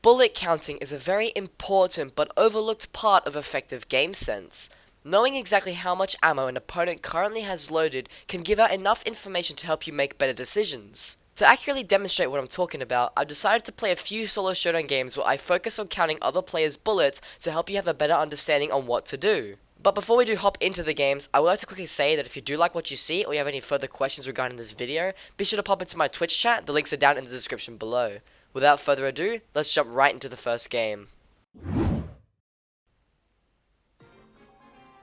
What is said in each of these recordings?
Bullet counting is a very important but overlooked part of effective game sense. Knowing exactly how much ammo an opponent currently has loaded can give out enough information to help you make better decisions. To accurately demonstrate what I'm talking about, I've decided to play a few Solo Showdown games where I focus on counting other players' bullets to help you have a better understanding on what to do. But before we do hop into the games, I would like to quickly say that if you do like what you see or you have any further questions regarding this video, be sure to pop into my Twitch chat, the links are down in the description below. Without further ado, let's jump right into the first game.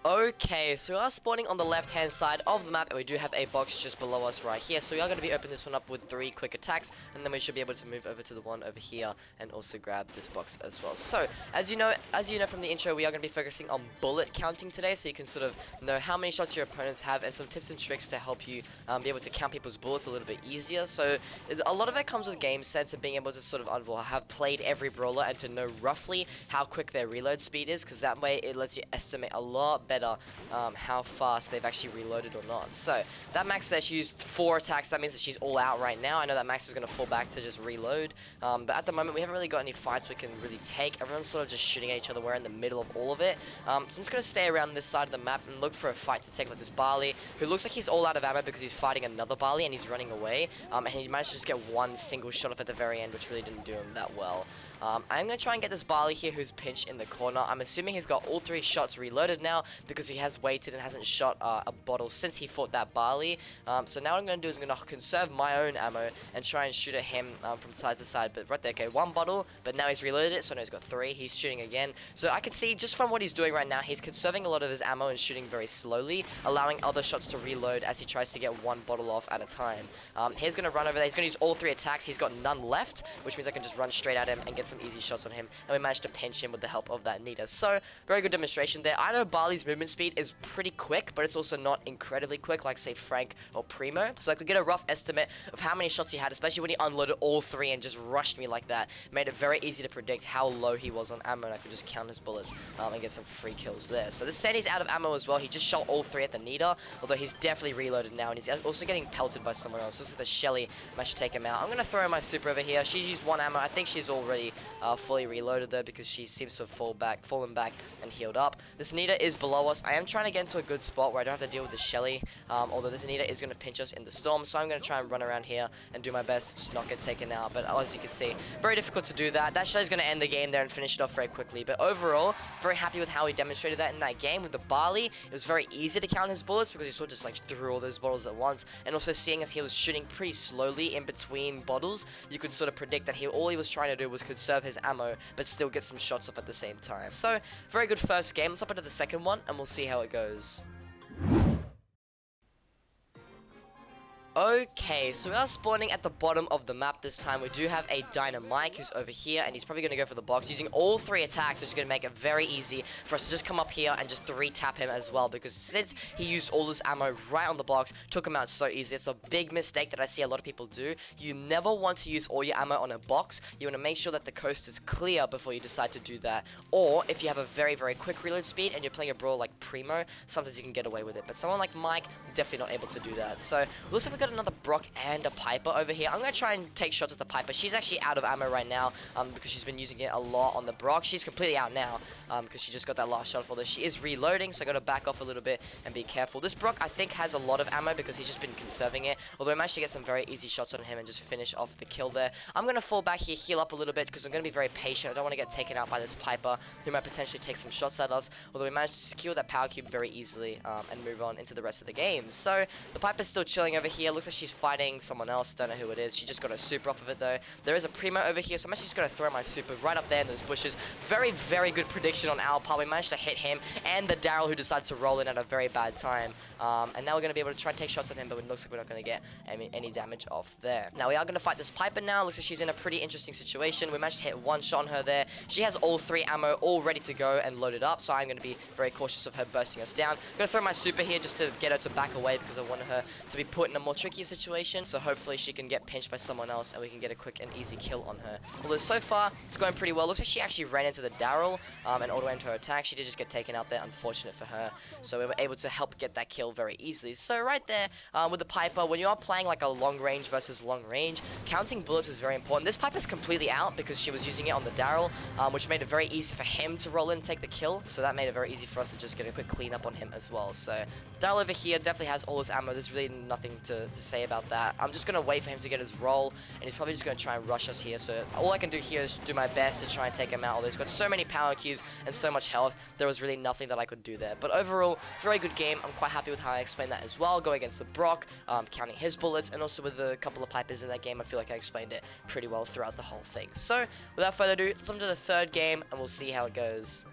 Okay, so we are spawning on the left hand side of the map and we do have a box just below us right here, so we are going to be opening this one up with 3 quick attacks and then we should be able to move over to the one over here and also grab this box as well. So, as you know from the intro, we are going to be focusing on bullet counting today, so you can sort of know how many shots your opponents have and some tips and tricks to help you be able to count people's bullets a little bit easier. So, a lot of it comes with game sense and being able to sort of have played every brawler and to know roughly how quick their reload speed is, because that way it lets you estimate a lot better how fast they've actually reloaded or not. So that Max there, she used 4 attacks. That means that she's all out right now. I know that Max is going to fall back to just reload, but at the moment we haven't really got any fights we can really take. Everyone's sort of just shooting at each other. We're in the middle of all of it, so I'm just going to stay around this side of the map and look for a fight to take with this Barley, who looks like he's all out of ammo because he's fighting another Barley and he's running away, and he managed to just get one single shot off at the very end, which really didn't do him that well. I'm going to try and get this Barley here who's pinched in the corner. I'm assuming he's got all 3 shots reloaded now because he has waited and hasn't shot a bottle since he fought that Barley. So now what I'm going to do is I'm going to conserve my own ammo and try and shoot at him from side to side. But right there, okay, 1 bottle, but now he's reloaded it, so now he's got 3. He's shooting again. So I can see just from what he's doing right now, he's conserving a lot of his ammo and shooting very slowly, allowing other shots to reload as he tries to get 1 bottle off at a time. He's going to run over there. He's going to use all 3 attacks. He's got none left, which means I can just run straight at him and get some easy shots on him, and we managed to pinch him with the help of that Nita. So, very good demonstration there. I know Barley's movement speed is pretty quick, but it's also not incredibly quick like, say, Frank or Primo. So I could get a rough estimate of how many shots he had, especially when he unloaded all 3 and just rushed me like that. Made it very easy to predict how low he was on ammo, and I could just count his bullets and get some free kills there. So this Sandy's out of ammo as well. He just shot all 3 at the Nita, although he's definitely reloaded now, and he's also getting pelted by someone else. Looks like the Shelly managed to take him out. I'm going to throw in my super over here. She's used 1 ammo. I think she's already fully reloaded though, because she seems to have fallen back and healed up. This Nita is below us. I am trying to get into a good spot where I don't have to deal with the Shelly, although this Nita is going to pinch us in the storm, so I'm going to try and run around here and do my best to just not get taken out. But as you can see, very difficult to do that. That Shelly's going to end the game there and finish it off very quickly. But overall, very happy with how he demonstrated that in that game with the Barley. It was very easy to count his bullets because he sort of just like threw all those bottles at once, and also seeing as he was shooting pretty slowly in between bottles, you could sort of predict that all he was trying to do was conserve his ammo but still get some shots off at the same time. So, very good first game. Let's hop into the second one and we'll see how it goes. Okay, so we are spawning at the bottom of the map this time. We do have a Dynamite who's over here, and he's probably going to go for the box using all 3 attacks, which is going to make it very easy for us to just come up here and just 3-tap him as well, because since he used all his ammo right on the box, took him out so easy. It's a big mistake that I see a lot of people do. You never want to use all your ammo on a box. You want to make sure that the coast is clear before you decide to do that. Or, if you have a very, very quick reload speed and you're playing a brawler like Primo, sometimes you can get away with it. But someone like Mike, definitely not able to do that. So, looks like we got another Brock and a Piper over here. I'm going to try and take shots at the Piper. She's actually out of ammo right now because she's been using it a lot on the Brock. She's completely out now because she just got that last shot for this. She is reloading, so I got to back off a little bit and be careful. This Brock, I think, has a lot of ammo because he's just been conserving it, although I managed to get some very easy shots on him and just finish off the kill there. I'm going to fall back here, heal up a little bit because I'm going to be very patient. I don't want to get taken out by this Piper who might potentially take some shots at us, although we managed to secure that power cube very easily and move on into the rest of the game. So, the Piper's still chilling over here. Looks like she's fighting someone else. Don't know who it is. She just got a super off of it though. There is a Primo over here, so I'm actually just going to throw my super right up there in those bushes. Very, very good prediction on our part. We managed to hit him and the Daryl who decided to roll in at a very bad time. And now we're going to be able to try and take shots at him, but it looks like we're not going to get any damage off there. Now we are going to fight this Piper now. Looks like she's in a pretty interesting situation. We managed to hit 1 shot on her there. She has all 3 ammo all ready to go and loaded up, so I'm going to be very cautious of her bursting us down. I'm going to throw my super here just to get her to back away because I want her to be put in a more trickier situation, so hopefully she can get pinched by someone else and we can get a quick and easy kill on her. Although so far, it's going pretty well. Looks like she actually ran into the Daryl and auto-aimed her attack. She did just get taken out there, unfortunate for her. So we were able to help get that kill very easily. So right there, with the Piper, when you are playing like a long range versus long range, counting bullets is very important. This Piper's completely out because she was using it on the Daryl, which made it very easy for him to roll in and take the kill. So that made it very easy for us to just get a quick clean up on him as well. So Daryl over here definitely has all his ammo. There's really nothing to say about that. I'm just going to wait for him to get his roll, and he's probably just going to try and rush us here. So all I can do here is do my best to try and take him out. Although he's got so many power cubes and so much health, there was really nothing that I could do there. But overall, very good game. I'm quite happy with how I explained that as well. Going against the Brock, counting his bullets, and also with a couple of Pipers in that game, I feel like I explained it pretty well throughout the whole thing. So without further ado, let's jump to the third game, and we'll see how it goes.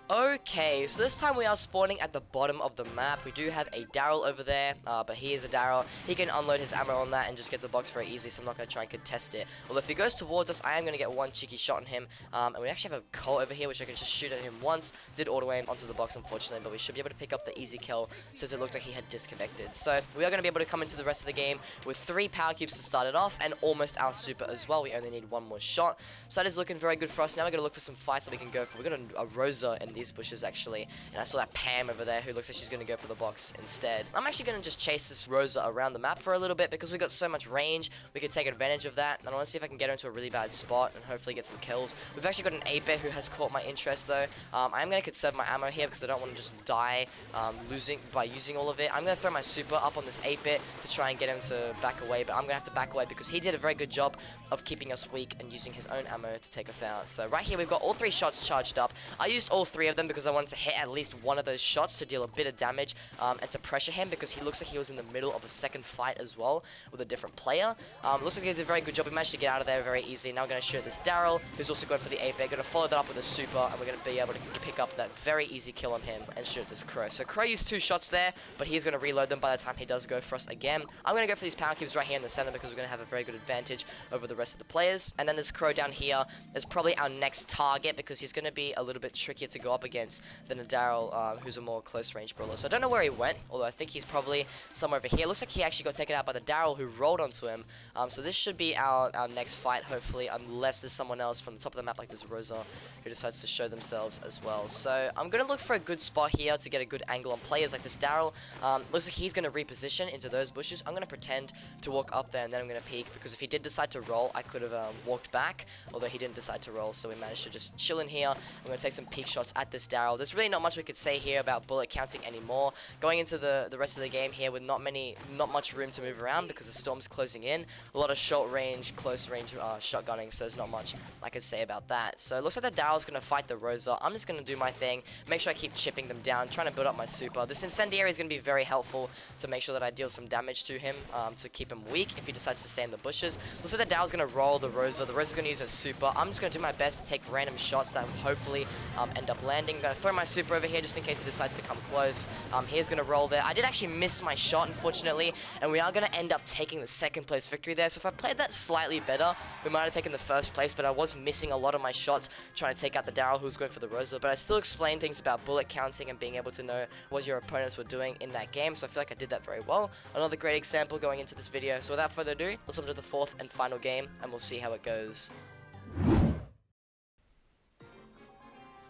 Okay, so this time we are spawning at the bottom of the map. We do have a Daryl over there, but he is a Daryl. He can unload his ammo on that and just get the box very easily, so I'm not going to try and contest it. Although if he goes towards us, I am going to get one cheeky shot on him. And we actually have a Colt over here, which I can just shoot at him once. Did auto-aim onto the box, unfortunately, but we should be able to pick up the easy kill since it looked like he had disconnected. So we are going to be able to come into the rest of the game with 3 power cubes to start it off, and almost our super as well. We only need one more shot. So that is looking very good for us. Now we're going to look for some fights that we can go for. We've got a Rosa in these bushes, actually. And I saw that Pam over there who looks like she's going to go for the box instead. I'm actually going to just chase this Rosa around the map for a little bit because we got so much range. We can take advantage of that. And I want to see if I can get her into a really bad spot and hopefully get some kills. We've actually got an 8-bit who has caught my interest though. I'm going to conserve my ammo here because I don't want to just die by using all of it. I'm going to throw my super up on this 8-bit to try and get him to back away. But I'm going to have to back away because he did a very good job of keeping us weak and using his own ammo to take us out. So right here we've got all 3 shots charged up. I used all 3 of them because I wanted to hit at least one of those shots to deal a bit of damage and to pressure him because he looks like he was in the middle of a second fight as well with a different player. Looks like he did a very good job. We managed to get out of there very easily. Now we're going to shoot at this Daryl, who's also going for the 8-bit. Going to follow that up with a super, and we're going to be able to pick up that very easy kill on him and shoot at this Crow. So Crow used 2 shots there, but he's going to reload them by the time he does go for us again. I'm going to go for these power cubes right here in the center because we're going to have a very good advantage over the rest of the players. And then this Crow down here is probably our next target because he's going to be a little bit trickier to go up against than a Daryl, who's a more close range brawler. So I don't know where he went, although I think he's probably somewhere over here. Looks like he actually got taken out by the Daryl who rolled onto him. So this should be our next fight, hopefully, unless there's someone else from the top of the map like this Rosa who decides to show themselves as well. So I'm going to look for a good spot here to get a good angle on players like this Daryl. Looks like he's going to reposition into those bushes. I'm going to pretend to walk up there and then I'm going to peek because if he did decide to roll, I could have walked back, although he didn't decide to roll, so we managed to just chill in here. I'm going to take some peek shots at this Daryl. There's really not much we could say here about bullet counting anymore. Going into the rest of the game here with not much room to move around because the storm's closing in. A lot of short range, close range shotgunning, so there's not much I could say about that. So it looks like the Daryl's going to fight the Rosa. I'm just going to do my thing, make sure I keep chipping them down, trying to build up my super. This incendiary is going to be very helpful to make sure that I deal some damage to him to keep him weak if he decides to stay in the bushes. Looks like the Daryl's going to roll the Rosa. The Rosa's going to use her super. I'm just going to do my best to take random shots that hopefully end up landing. I'm going to throw my super over here just in case he decides to come close. Here's going to roll there. I did actually miss my shot, unfortunately, and we are going to end up taking the 2nd place victory there. So if I played that slightly better, we might have taken the 1st place, but I was missing a lot of my shots trying to take out the Daryl who was going for the Rosa. But I still explained things about bullet counting and being able to know what your opponents were doing in that game, so I feel like I did that very well. Another great example going into this video. So without further ado, let's jump to the 4th and final game, and we'll see how it goes.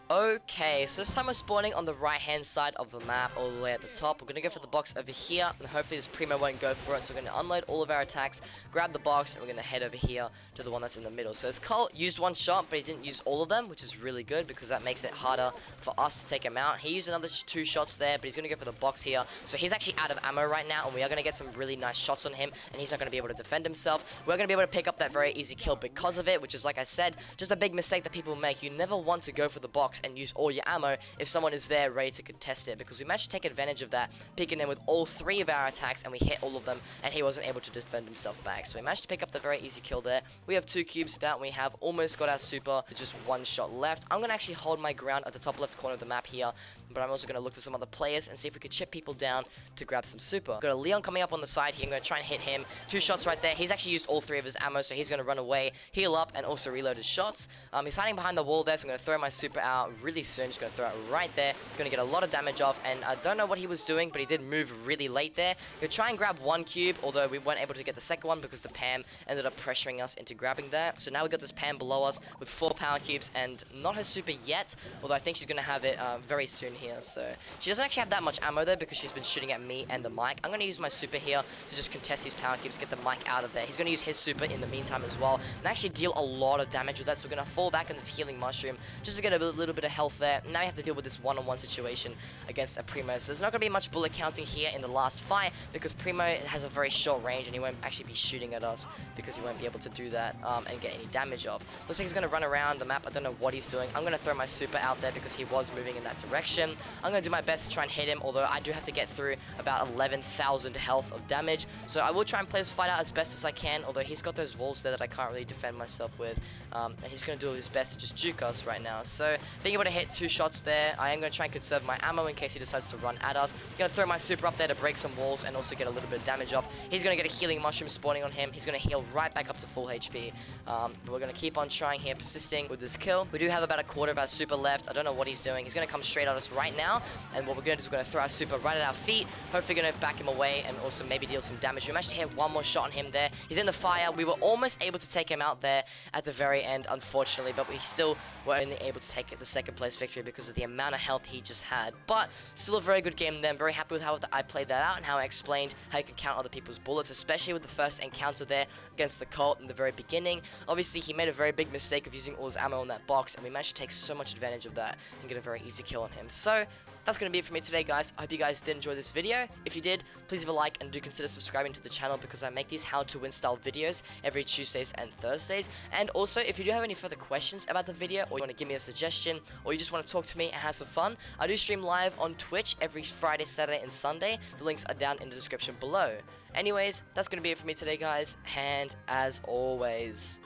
Okay, so this time we're spawning on the right-hand side of the map, all the way at the top. We're going to go for the box over here, and hopefully this Primo won't go for it. So we're going to unload all of our attacks, grab the box, and we're going to head over here to the one that's in the middle. So this Colt used 1 shot, but he didn't use all of them, which is really good because that makes it harder for us to take him out. He used another 2 shots there, but he's going to go for the box here. So he's actually out of ammo right now, and we are going to get some really nice shots on him, and he's not going to be able to defend himself. We're going to be able to pick up that very easy kill because of it, which is, like I said, just a big mistake that people make. You never want to go for the box and use all your ammo if someone is there ready to contest it, because we managed to take advantage of that, picking him with all 3 of our attacks, and we hit all of them, and he wasn't able to defend himself back. So we managed to pick up the very easy kill there. We have 2 cubes now, and we have almost got our super with just 1 shot left. I'm going to actually hold my ground at the top left corner of the map here, but I'm also going to look for some other players and see if we could chip people down to grab some super. Got a Leon coming up on the side here. I'm going to try and hit him. 2 shots right there. He's actually used all 3 of his ammo, so he's going to run away, heal up, and also reload his shots. He's hiding behind the wall there, so I'm going to throw my super out really soon. Just going to throw it right there. Going to get a lot of damage off, and I don't know what he was doing, but he did move really late there. We'll try and grab 1 cube, although we weren't able to get the second one because the Pam ended up pressuring us into grabbing that. So now we got this Pam below us with 4 power cubes and not her super yet, although I think she's going to have it very soon here. So she doesn't actually have that much ammo there because she's been shooting at me and the mic. I'm going to use my super here to just contest these power cubes, get the mic out of there. He's going to use his super in the meantime as well and actually deal a lot of damage with that. So we're going to fall back in this healing mushroom just to get a little bit of health there. Now we have to deal with this one-on-one situation against a Primo. So there's not going to be much bullet counting here in the last fight because Primo has a very short range and he won't actually be shooting at us because he won't be able to do that and get any damage off. Looks like he's going to run around the map. I don't know what he's doing. I'm going to throw my super out there because he was moving in that direction. I'm going to do my best to try and hit him, although I do have to get through about 11,000 health of damage. So I will try and play this fight out as best as I can, although he's got those walls there that I can't really defend myself with. And he's going to do his best to just juke us right now. So being able to hit 2 shots there, I am going to try and conserve my ammo in case he decides to run at us. I'm going to throw my super up there to break some walls and also get a little bit of damage off. He's going to get a healing mushroom spawning on him. He's going to heal right back up to full HP. But we're going to keep on trying here, persisting with this kill. We do have about a quarter of our super left. I don't know what he's doing. He's going to come straight at us right now. And what we're going to do is we're going to throw our super right at our feet. Hopefully going to back him away and also maybe deal some damage. We managed to hit 1 more shot on him there. He's in the fire. We were almost able to take him out there at the very end, unfortunately, but we still were only able to take the 2nd place victory because of the amount of health he just had. But still a very good game there. I'm very happy with how I played that out and how I explained how you can count other people's bullets, especially with the first encounter there against the Colt in the very beginning. Obviously, he made a very big mistake of using all his ammo in that box, and we managed to take so much advantage of that and get a very easy kill on him. So that's going to be it for me today, guys. I hope you guys did enjoy this video. If you did, please leave a like and do consider subscribing to the channel because I make these how-to-win style videos every Tuesdays and Thursdays. And also, if you do have any further questions about the video or you want to give me a suggestion or you just want to talk to me and have some fun, I do stream live on Twitch every Friday, Saturday, and Sunday. The links are down in the description below. Anyways, that's going to be it for me today, guys. And as always,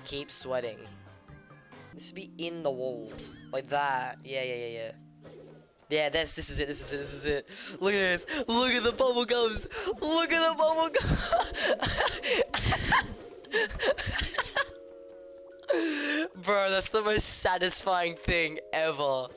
keep sweating. This should be in the wall. Like that. Yeah. Yeah, this is it. Look at this. Look at the bubble gums. Look at the bubble gums. Bro, that's the most satisfying thing ever.